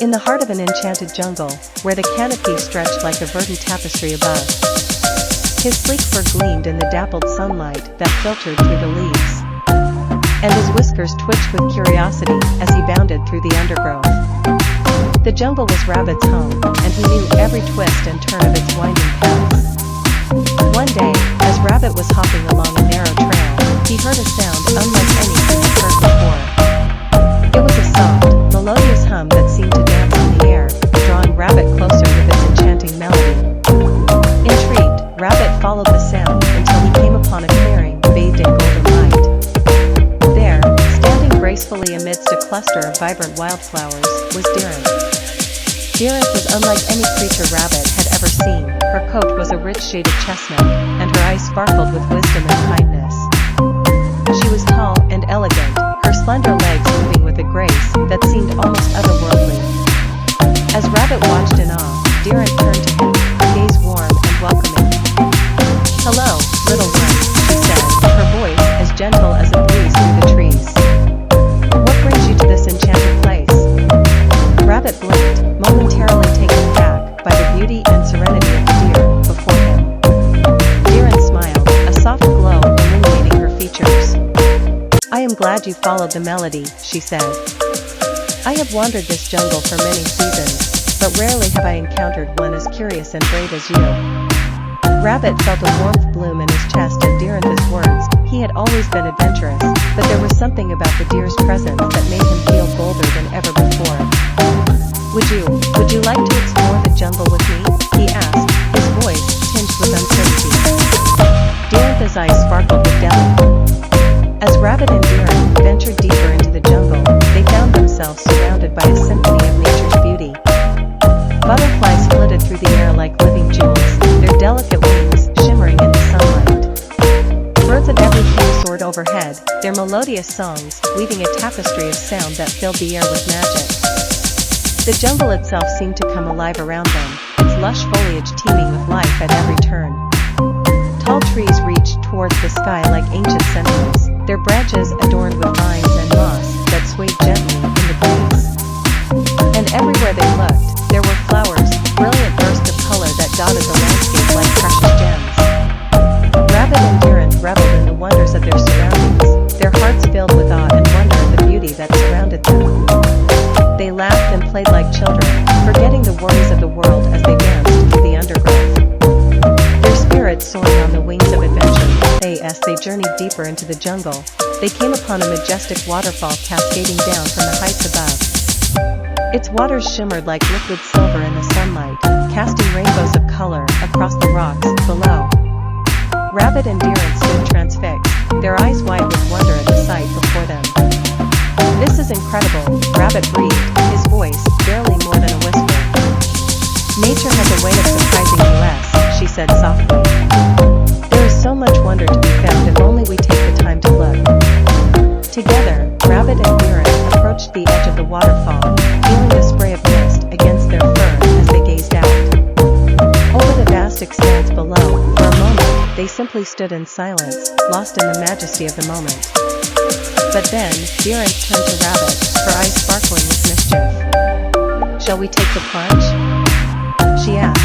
In the heart of an enchanted jungle, where the canopy stretched like a verdant tapestry above. His sleek fur gleamed in the dappled sunlight that filtered through the leaves. And his whiskers twitched with curiosity as he bounded through the undergrowth. The jungle was Rabbit's home, and he knew every twist and turn of its winding paths. One day, as Rabbit was hopping along a narrow trail, he heard a sound unlike any he had heard before. It was a soft, melodious hum that seemed to dance on the air, drawing Rabbit closer with its enchanting melody. Intrigued, Rabbit followed the sound until he came upon a clearing bathed in golden light. There, standing gracefully amidst a cluster of vibrant wildflowers, was Deerant. Deerant was unlike any creature Rabbit had ever seen. Her coat was a rich shade of chestnut, and her eyes sparkled with wisdom and kindness. She was tall and elegant, her slender legs moving with a grace that seemed almost otherworldly. As Rabbit watched in awe, Deerant turned to him, her gaze warm and welcoming. "Hello, little one," she said, her voice as gentle as a breeze through the trees. "What brings you to this enchanted place?" Rabbit blinked, momentarily taken aback by the beauty and serenity of the deer before him. Deerant smiled, a soft glow illuminating her features. "I am glad you followed the melody," she said. "I have wandered this jungle for many seasons, but rarely have I encountered one as curious and brave as you." Rabbit felt a warmth bloom in his chest at Deerant's words. He had always been adventurous, but there was something about the deer's presence that made him feel bolder than ever before. Would you like to explore the jungle with me?" he asked, his voice tinged with uncertainty. Deerant's eyes sparkled with doubt. As Rabbit and Deerant ventured deeper into the jungle, they found themselves surrounded by a symphony of nature's beauty. Butterflies flitted through the air like living jewels, their delicate wings shimmering in the sunlight. Birds of every hue soared overhead, their melodious songs weaving a tapestry of sound that filled the air with magic. The jungle itself seemed to come alive around them, its lush foliage teeming with life at every turn. Tall trees reached towards the sky like ancient sentinels, their branches adorned with vines and moss that swayed gently in the breeze. And everywhere they looked, there were flowers, brilliant bursts of color that dotted the landscape like precious gems. Rabbit and Deerant reveled in the wonders of their surroundings, their hearts filled with awe and wonder at the beauty that surrounded them. They laughed and played like children, forgetting the worries of the world as they danced through the undergrowth. Their spirits soaring on the wings of adventure. As they journeyed deeper into the jungle, they came upon a majestic waterfall cascading down from the heights above. Its waters shimmered like liquid silver in the sunlight, casting rainbows of color across the rocks below. Rabbit and Deerant stood transfixed, their eyes wide with wonder at the sight before them. "This is incredible," Rabbit breathed, his voice barely more than a whisper. "Nature has a way of surprising us," she said softly. "There is so much wonder to be found if only we take the time to look." Together, Rabbit and Deerant approached the edge of the waterfall, feeling the spray of mist against their fur as they gazed out. Over the vast expanse below, for a moment, they simply stood in silence, lost in the majesty of the moment. But then, Deerant turned to Rabbit, her eyes sparkling with mischief. "Shall we take the plunge?" she asked.